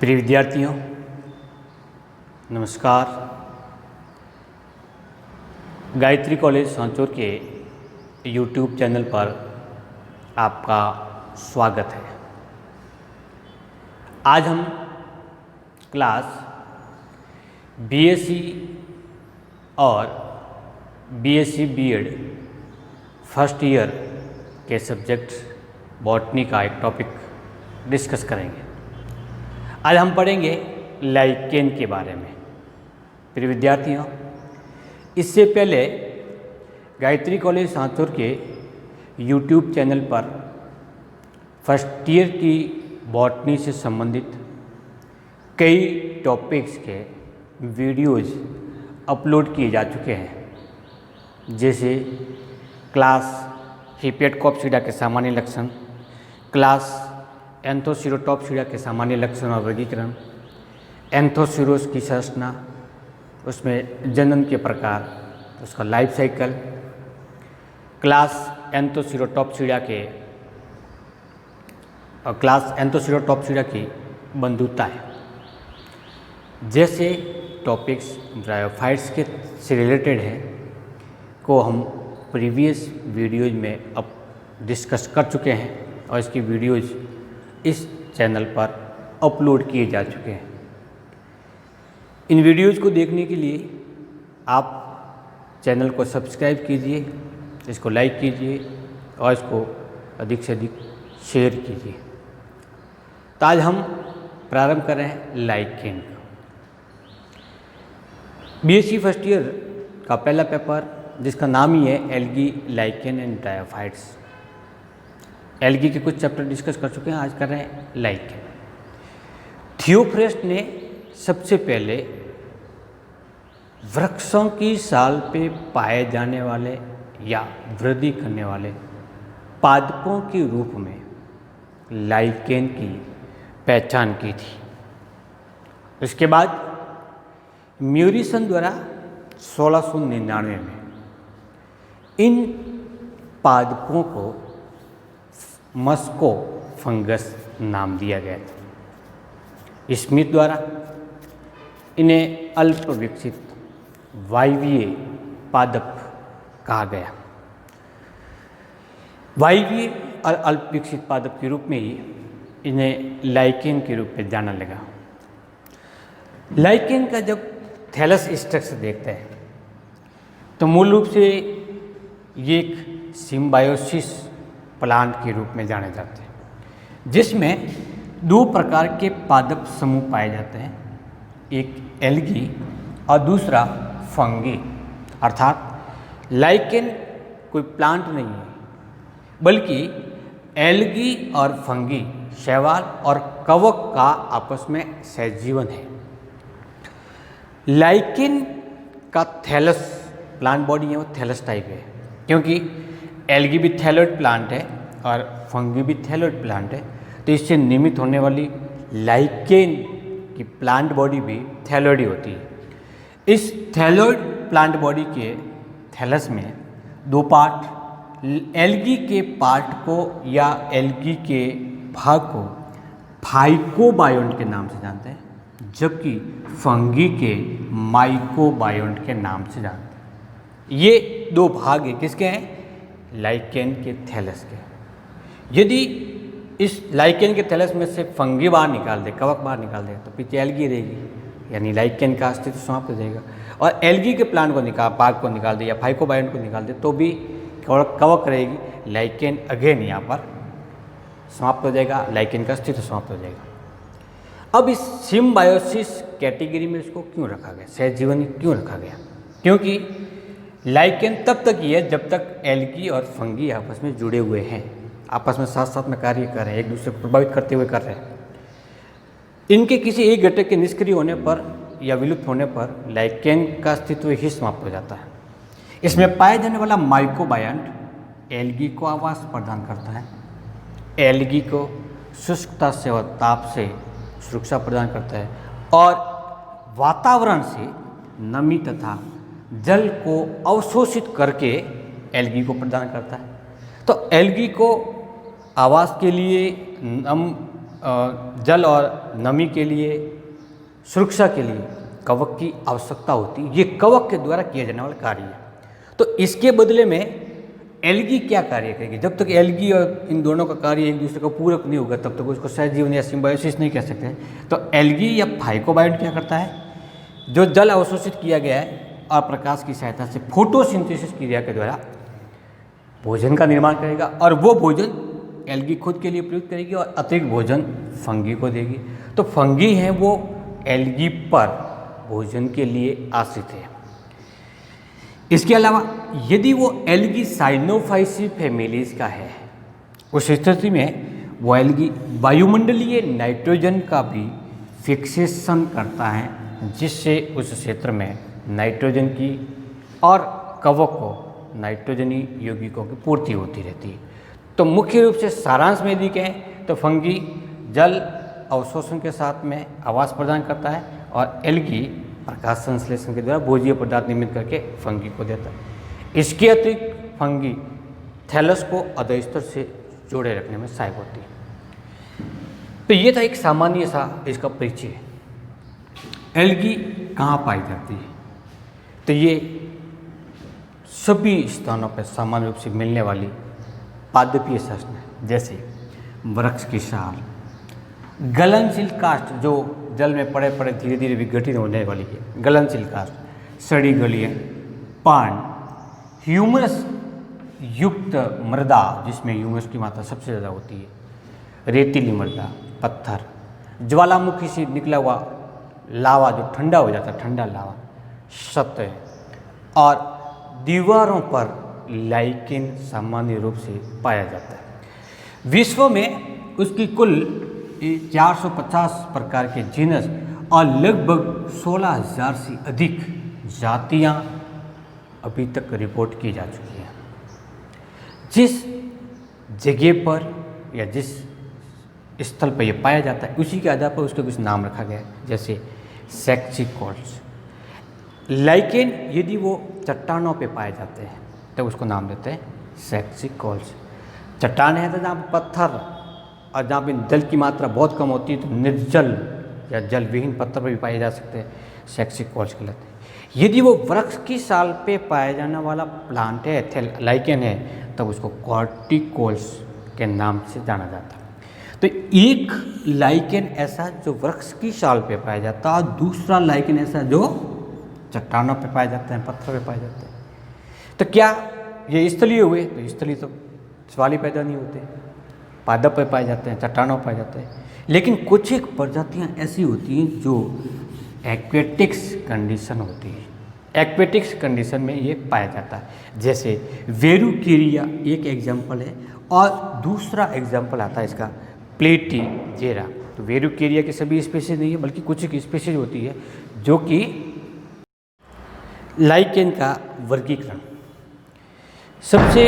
प्रिय विद्यार्थियों, नमस्कार। गायत्री कॉलेज सांचौर के YouTube चैनल पर आपका स्वागत है। आज हम क्लास बीएससी और बीएससी बीएड फर्स्ट ईयर के सब्जेक्ट बॉटनी का एक टॉपिक डिस्कस करेंगे। आज हम पढ़ेंगे लाइकेन के बारे में। प्रिय विद्यार्थियों, इससे पहले गायत्री कॉलेज सांचौर के YouTube चैनल पर फर्स्ट ईयर की बॉटनी से संबंधित कई टॉपिक्स के वीडियोज़ अपलोड किए जा चुके हैं, जैसे क्लास हिपेटकॉप्सिडा के सामान्य लक्षण, क्लास एंथोसिरोटॉप्सिडा के सामान्य लक्षण और वर्गीकरण, एंथोसिरोस की संरचना, उसमें जनन के प्रकार, उसका लाइफ साइकिल, क्लास एंथोसिरोटॉप्सिडा की बंधुताएं जैसे टॉपिक्स ब्रायोफाइट्स के से रिलेटेड है को हम प्रीवियस वीडियोज में अब डिस्कस कर चुके हैं और इसकी वीडियोज इस चैनल पर अपलोड किए जा चुके हैं। इन वीडियोज़ को देखने के लिए आप चैनल को सब्सक्राइब कीजिए, इसको लाइक कीजिए और इसको अधिक से अधिक शेयर कीजिए। तो आज हम प्रारंभ कर रहे हैं लाइकेन का। बीएससी फर्स्ट ईयर का पहला पेपर, जिसका नाम ही है algae, lichen and bryophytes. Algae के कुछ चैप्टर डिस्कस कर चुके हैं, आज कर रहे हैं लाइकेन। थियोफ्रेस्ट ने सबसे पहले वृक्षों की साल पे पाए जाने वाले या वृद्धि करने वाले पादपों के रूप में लाइकेन की पहचान की थी। इसके बाद म्यूरिसन द्वारा 1699 में इन पादपों को मस्को फंगस नाम दिया गया था। स्मिथ द्वारा इन्हें अल्प विकसित वायवीय पादप कहा गया। वायवीय और अल्प विकसित पादप के रूप में ही इन्हें लाइकेन के रूप में जाना लगा। लाइकेन का जब थैलस स्ट्रक्चर देखते हैं तो मूल रूप से ये एक सिम्बायोसिस प्लांट के रूप में जाने जाते हैं, जिसमें दो प्रकार के पादप समूह पाए जाते हैं, एक एल्गी और दूसरा फंगी। अर्थात लाइकेन कोई प्लांट नहीं है, बल्कि एल्गी और फंगी शैवाल और कवक का आपस में सहजीवन है। लाइकेन का थैलस प्लांट बॉडी है, वो थैलस टाइप है, क्योंकि एल्गी भी थैलोइड प्लांट है और फंगी भी थैलोइड प्लांट है, तो इससे निर्मित होने वाली लाइकेन की प्लांट बॉडी भी थैलोइड ही होती है। इस थैलोइड प्लांट बॉडी के थैलस में दो पार्ट, एल्गी के पार्ट को या एल्गी के भाग को फाइकोबायोन्ट के नाम से जानते हैं, जबकि फंगी के माइकोबायोन्ट के नाम से जानते हैं। ये दो भाग है, किसके हैं? लाइकेन के थैलस के। यदि इस लाइकेन के थैलस में से फंगी बाहर निकाल दे, कवक बाहर निकाल दे, तो पीछे एल्गी रहेगी, यानी लाइकेन का अस्तित्व समाप्त हो जाएगा। और एल्गी के प्लांट को भाग को निकाल दे या फाइकोबायोन्ट को निकाल दे तो भी कवक रहेगी, लाइकेन अगेन यहाँ पर समाप्त हो जाएगा, लाइकेन का अस्तित्व समाप्त हो जाएगा। अब इस सिम्बायोसिस कैटेगरी में इसको क्यों रखा गया, सहजीवनी क्यों रखा गया? क्योंकि लाइकेन तब तक ही है जब तक एल्गी और फंगी आपस में जुड़े हुए हैं, आपस में साथ साथ में कार्य कर रहे हैं, एक दूसरे को प्रभावित करते हुए कर रहे हैं। इनके किसी एक घटक के निष्क्रिय होने पर या विलुप्त होने पर लाइकेन का अस्तित्व ही समाप्त हो जाता है। इसमें पाया जाने वाला माइकोबायोन्ट एल्गी को आवास प्रदान करता है, एल्गी को शुष्कता से और ताप से सुरक्षा प्रदान करता है और वातावरण से नमी तथा जल को अवशोषित करके एल्गी को प्रदान करता है। तो एल्गी को आवास के लिए जल और नमी के लिए, सुरक्षा के लिए कवक की आवश्यकता होती है। ये कवक के द्वारा किया जाने वाला कार्य है। तो इसके बदले में एल्गी क्या कार्य करेगी? जब तक एल्गी और इन दोनों का कार्य एक दूसरे का पूरक नहीं होगा तब तक उसको सहजीवन या सिम्बायोसिस नहीं कह सकते। तो एल्गी या फाइकोबायोट क्या करता है? जो जल अवशोषित किया गया है और प्रकाश की सहायता से फोटोसिंथेसिस क्रिया के द्वारा भोजन का निर्माण करेगा, और वो भोजन एल्गी खुद के लिए प्रयुक्त करेगी और अतिरिक्त भोजन फंगी को देगी। तो फंगी हैं वो एल्गी पर भोजन के लिए आश्रित है। इसके अलावा यदि वो एल्गी साइनोफाइसी फैमिलीज का है, उस स्थिति में वो एल्गी वायुमंडलीय नाइट्रोजन का भी फिक्सेशन करता है, जिससे उस क्षेत्र में नाइट्रोजन की और कवक को नाइट्रोजनी यौगिकों की पूर्ति होती रहती है। तो मुख्य रूप से सारांश में यदि कहें तो फंगी जल अवशोषण के साथ में आवास प्रदान करता है और एल्गी प्रकाश संश्लेषण के द्वारा भोज्य पदार्थ निर्मित करके फंगी को देता है। इसके अतिरिक्त फंगी थैलस को अधस्तर से जोड़े रखने में सहायक होती है। तो ये था एक सामान्य सा इसका परिचय। एल्गी कहाँ पाई जाती है? तो ये सभी स्थानों पर सामान्य रूप से मिलने वाली पादपीय सस्तन है, जैसे वृक्ष की छाल, गलनशील काष्ठ जो जल में पड़े पड़े धीरे धीरे विघटित होने वाली है, गलनशील काष्ठ, सड़ी गलियाँ, पान, ह्यूमस युक्त मृदा जिसमें ह्यूमस की मात्रा सबसे ज़्यादा होती है, रेतीली मृदा, पत्थर, ज्वालामुखी से निकला हुआ लावा जो ठंडा हो जाता है, ठंडा लावा, सतह और दीवारों पर लाइकेन सामान्य रूप से पाया जाता है। विश्व में उसकी कुल 450 प्रकार के जीनस और लगभग 16,000 से अधिक जातियां अभी तक रिपोर्ट की जा चुकी हैं। जिस जगह पर या जिस स्थल पर यह पाया जाता है उसी के आधार पर उसके कुछ नाम रखा गया है, जैसे सेक्सिकोल्स। लाइकेन यदि वो चट्टानों पे पाए जाते हैं तो उसको नाम देते हैं सेक्सिकोल्स। चट्टान है तो जहाँ पर पत्थर और जहाँ पे जल की मात्रा बहुत कम होती है तो निर्जल या जल विहीन पत्थर पर भी पाए जा सकते हैं, सेक्सिकोल्स कहलाते हैं। यदि वो वृक्ष की साल पे पाया जाने वाला प्लांट है, लाइकेन है, तब उसको कॉर्टिकोल्स के नाम से जाना जाता है। तो एक लाइकेन ऐसा जो वृक्ष की साल पे पाया जाता है और दूसरा लाइकेन ऐसा जो चट्टानों पे पाए जाते हैं, पत्थर पे पाए जाते हैं। तो क्या ये स्थलीय हुए? तो स्थलीय तो सवाल ही पैदा नहीं होते, पादप पे पाए जाते हैं, चट्टानों पे पाए जाते हैं। लेकिन कुछ एक प्रजातियां ऐसी होती हैं जो एक्वेटिक्स कंडीशन होती है, एक्वेटिक्स कंडीशन में ये पाया जाता है, जैसे वेरुकेरिया एक एग्जाम्पल है और दूसरा एग्जाम्पल आता है इसका प्लेटीजेरा। तो वेरुकेरिया की सभी स्पीशीज नहीं है बल्कि कुछ एक स्पीशीज होती है जो कि लाइकेन का वर्गीकरण। सबसे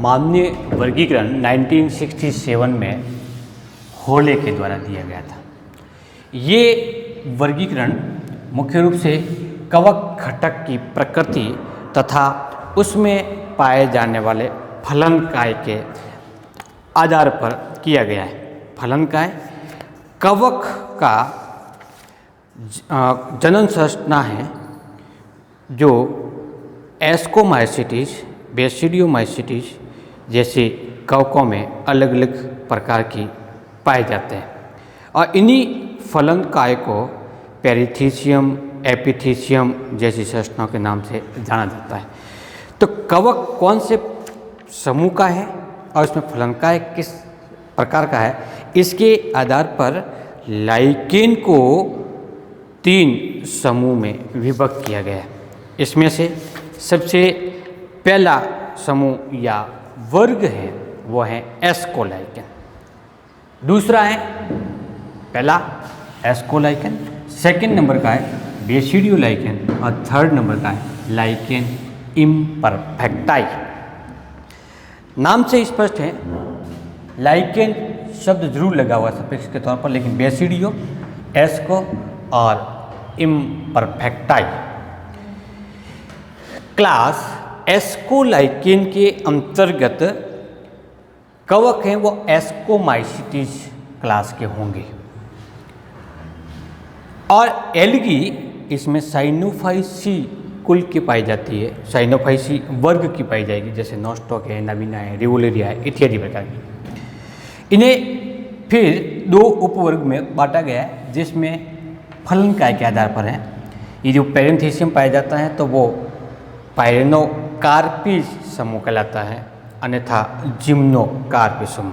मान्य वर्गीकरण 1967 में होले के द्वारा दिया गया था। ये वर्गीकरण मुख्य रूप से कवक घटक की प्रकृति तथा उसमें पाए जाने वाले फलनकाय के आधार पर किया गया है। फलनकाय कवक का जनन संरचना है जो एस्कोमाइसिटीज, बेसिडियोमाइसिटीज जैसे कवकों में अलग अलग प्रकार की पाए जाते हैं और इन्हीं फलनकाय को पेरिथीसियम, एपिथीसियम जैसी संरचनाओं के नाम से जाना जाता है। तो कवक कौन से समूह का है और इसमें फलनकाय किस प्रकार का है, इसके आधार पर लाइकेन को 3 समूह में विभक्त किया गया है। इसमें से सबसे पहला समूह या वर्ग है वो है एस्कोलाइकेन। दूसरा है पहला एस्कोलाइकेन, सेकंड नंबर का है बेसिडियोलाइकेन और थर्ड नंबर का है लाइकेन इम्परफेक्टाई। नाम से स्पष्ट है, लाइकेन शब्द जरूर लगा हुआ सफिक्स के तौर पर, लेकिन बेसिडियो, एस्को और इम्परफेक्टाई क्लास एस्कोलाइकेन के अंतर्गत कवक हैं वो एस्कोमाइसिटीज क्लास के होंगे। और एल्गी इसमें साइनोफाइसी कुल की पाई जाती है, साइनोफाइसी वर्ग की पाई जाएगी, जैसे नॉस्टॉक है, नवीना है, रिवोलेरिया है इत्यादि प्रकार की। इन्हें फिर दो उपवर्ग में बांटा गया है, जिसमें फलन काय के आधार पर है। ये जो पेरेंथीसियम पाया जाता है तो वो पायरेनोकार्पी समूह कहलाता है, अन्यथा जिम्नोकार्पी समूह।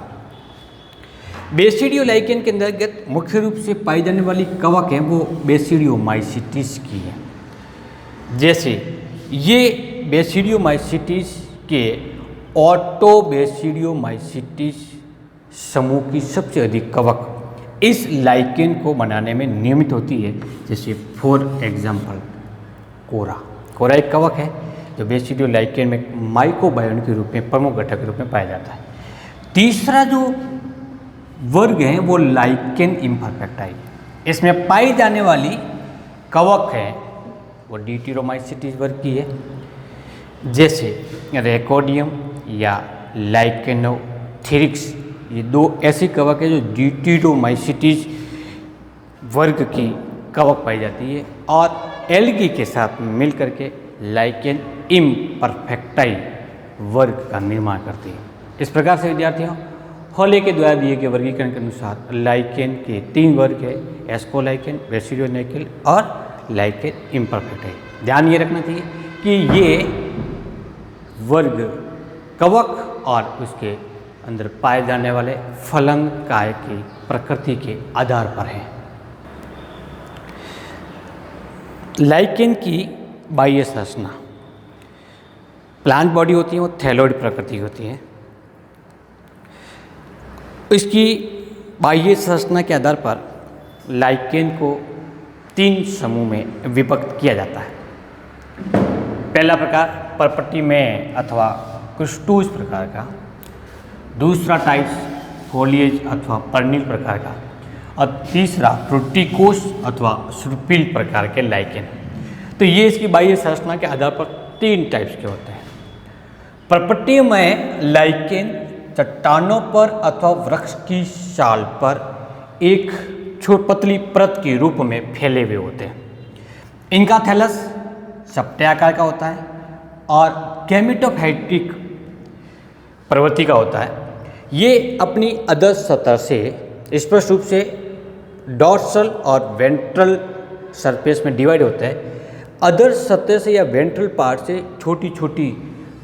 बेसिडियोलाइकेन के अंतर्गत मुख्य रूप से पाई जाने वाली कवक है वो बेसिडियोमाइसिटिस की है। जैसे ये बेसिडियोमाइसिटिस के ऑटोबेसिडियोमाइसिटिस समूह की सबसे अधिक कवक इस लाइकेन को बनाने में नियमित होती है। जैसे फॉर एग्जाम्पल कोरा एक कवक है जो बेसिडियोलाइकेन में माइकोबायोन के रूप में प्रमुख घटक के रूप में पाया जाता है। तीसरा जो वर्ग है वो लाइकेन इम्परफेक्टाई, इसमें पाई जाने वाली कवक है वो डिटिरोमाइसिटिस वर्ग की है। जैसे रेकोडियम या लाइकेनोथेरिक्स, ये दो ऐसी कवक है जो डिटिरोमाइसिटिस वर्ग की कवक पाई जाती है और एल्गी के साथ मिल करके लाइकेन इम्परफेक्टाई वर्ग का निर्माण करती है। इस प्रकार से विद्यार्थियों हॉले के द्वारा दिए गए वर्गीकरण के अनुसार लाइकेन के 3 वर्ग है, एस्कोलाइकेन, बेसिडियोलाइकेन और लाइकेन इम्परफेक्टाई। ध्यान ये रखना चाहिए कि ये वर्ग कवक और उसके अंदर पाए जाने वाले फलन काय की प्रकृति के आधार पर है। लाइकेन की बाह्य संरचना, प्लांट बॉडी होती है वो थैलोइड प्रकृति होती है। इसकी बाह्य संरचना के आधार पर लाइकेन को 3 समूह में विभक्त किया जाता है। पहला प्रकार परपट्टी में अथवा क्रुस्टोज प्रकार का, दूसरा टाइप्स फोलिएज अथवा पर्निल प्रकार का और तीसरा फ्रूटिकोस अथवा सुरपील प्रकार के लाइकेन। तो ये इसकी बाह्य संरचना के आधार पर 3 टाइप्स के होते हैं। परपट्टी में लाइकेन चट्टानों पर अथवा वृक्ष की छाल पर एक पतली परत के रूप में फैले हुए होते हैं। इनका थैलस चपटे आकार का होता है और गैमेटोफाइटिक प्रवृत्ति का होता है। ये अपनी अधर सतह से स्पष्ट रूप से डॉर्सल और वेंट्रल सरफेस में डिवाइड होता है। अधर सतह से या वेंट्रल पार्ट से छोटी छोटी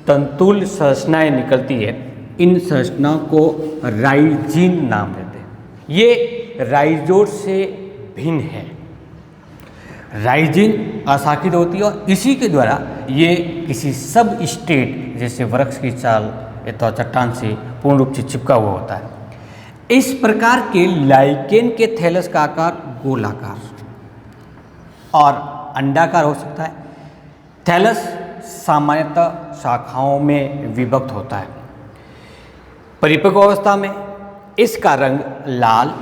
तंतुल संरचनाएं निकलती है। इन संरचनाओं को राइजिन नाम देते हैं। ये राइजोड से भिन्न है। राइजिन अशाखित होती है और इसी के द्वारा ये किसी सब स्टेट जैसे वृक्ष की छाल अथवा चट्टान से पूर्ण रूप से चिपका हुआ होता है। इस प्रकार के लाइकेन के थैलस का आकार गोलाकार और अंडाकार हो सकता है। थैलस सामान्यतः शाखाओं में विभक्त होता है। परिपक्व अवस्था में इसका रंग लाल,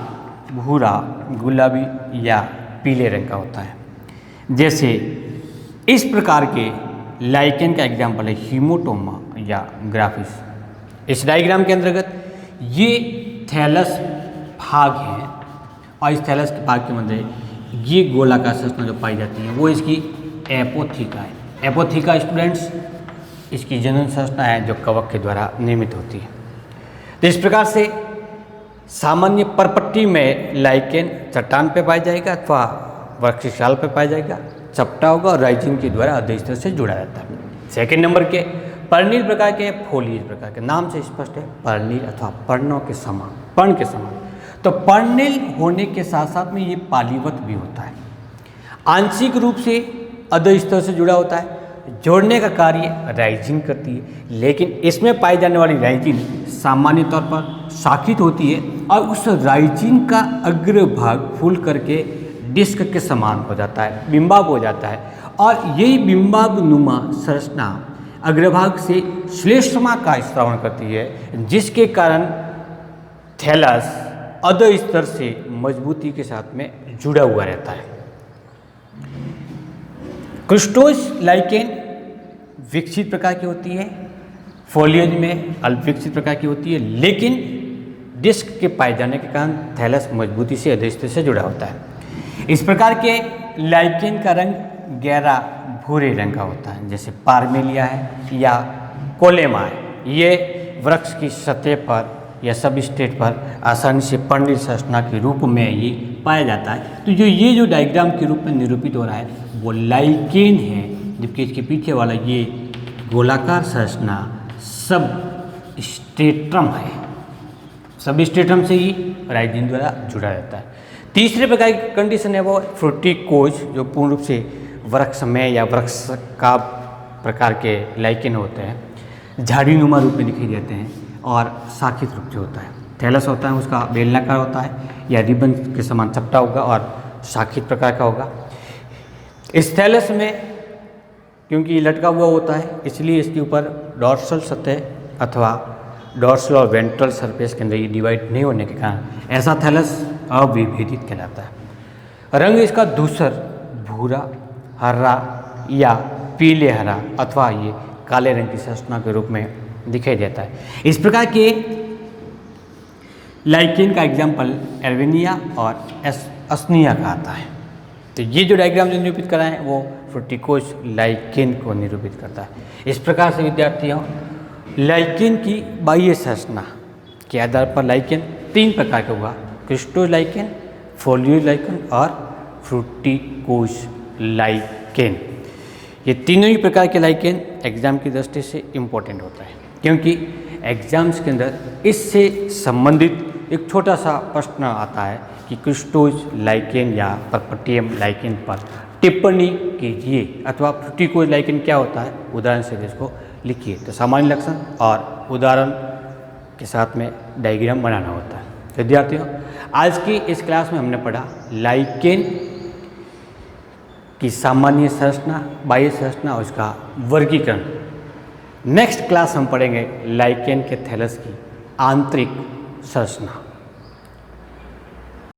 भूरा, गुलाबी या पीले रंग का होता है। जैसे इस प्रकार के लाइकेन का एग्जाम्पल है हीमोटोमा या ग्राफिस। इस डायग्राम के अंतर्गत ये थैलस भाग है और इस थैलस के भाग के मध्य ये गोलाकार संरचना जो पाई जाती है वो इसकी एपोथीका है। एपोथीका स्टूडेंट्स इसकी जनन संरचना है जो कवक के द्वारा निर्मित होती है। तो इस प्रकार से सामान्य परपट्टी में लाइकेन चट्टान पे पाया जाएगा अथवा वृक्ष की छाल पे पाया जाएगा, चपटा होगा और राइजिन के द्वारा अधिस्तर से जुड़ा जाता है। सेकेंड नंबर के पर्णिल प्रकार के, फोलिएज प्रकार के, नाम से स्पष्ट है पर्णिल अथवा पर्णों के समान, पर्ण के समान। तो पर्णिल होने के साथ साथ में ये पालीवत भी होता है। आंशिक रूप से अधस्तर से जुड़ा होता है, जोड़ने का कार्य राइजिन करती है, लेकिन इसमें पाई जाने वाली राइजिन सामान्य तौर पर शाखित होती है और उस राइजिन का अग्रभाग फूल करके डिस्क के समान हो जाता है, बिंबाब हो जाता है और यही बिंबाब नुमा संरचना अग्रभाग से श्लेष्मा का स्रावण करती है, जिसके कारण थैलस अधस्तर से मजबूती के साथ में जुड़ा हुआ रहता है। क्रुस्टोज लाइकेन विकसित प्रकार की होती है, फोलिएज में अल्प विकसित प्रकार की होती है, लेकिन डिस्क के पाए जाने के कारण थैलस मजबूती से अधिष्ठ से जुड़ा होता है। इस प्रकार के लाइकेन का रंग गहरा भूरे रंग का होता है, जैसे पार्मेलिया है या कोलेमा है। ये वृक्ष की सतह पर या सबस्ट्रेट पर आसानी से पर्णिल संरचना के रूप में ये पाया जाता है। तो ये जो डायग्राम के रूप में निरूपित हो रहा है वो लाइकेन है, जबकि इसके पीछे वाला ये गोलाकार संरचना सबस्ट्रेटम है। सबस्ट्रेटम से ही राइजिन द्वारा जुड़ा रहता है। तीसरे प्रकार की कंडीशन है वो फ्रूटिकोज, जो पूर्ण रूप से वृक्ष में या वृक्ष का प्रकार के लाइकेन होते हैं, झाड़ीनुमा रूप में दिखाई देते हैं और शाखित रूप से होता है। थैलस होता है उसका बेलनाकार होता है या रिबन के समान चपटा होगा और शाखित प्रकार का होगा। इस थैलस में क्योंकि लटका हुआ होता है इसलिए इसके ऊपर डॉर्सल सतह अथवा डॉर्सल और वेंट्रल सरफेस के अंदर ये डिवाइड नहीं होने के कारण ऐसा थैलस अविभेदित कहलाता है। रंग इसका धूसर, भूरा, हरा या पीले हरा अथवा ये काले रंग की संरचना के रूप में दिखाई देता है। इस प्रकार के लाइकेन का एग्जाम्पल एल्वेनिया और असनिया का आता है। तो ये जो डायग्राम जो निरूपित करा है वो फ्रूटिकोज लाइकेन को निरूपित करता है। इस प्रकार से विद्यार्थियों लाइकेन की बाह्य संरचना के आधार पर लाइकेन 3 प्रकार का हुआ, क्रिस्टोज लाइकेन, फोलियोज लाइकेन और फ्रूटिकोज लाइकेन। ये तीनों ही प्रकार के लाइकेन एग्जाम की दृष्टि से इम्पोर्टेंट होता है, क्योंकि एग्जाम्स के अंदर इससे संबंधित एक छोटा सा प्रश्न आता है कि क्रिस्टोज लाइकेन या परपटियम लाइकेन पर टिप्पणी कीजिए अथवा फ्रूटिकोज लाइकेन क्या होता है उदाहरण से इसको लिखिए। तो सामान्य लक्षण और उदाहरण के साथ में डायग्राम बनाना होता है। विद्यार्थियों आज की इस क्लास में हमने पढ़ा लाइकेन की सामान्य संरचना, बाह्य संरचना और उसका वर्गीकरण। नेक्स्ट क्लास हम पढ़ेंगे लाइकेन के थैलस की आंतरिक संरचना।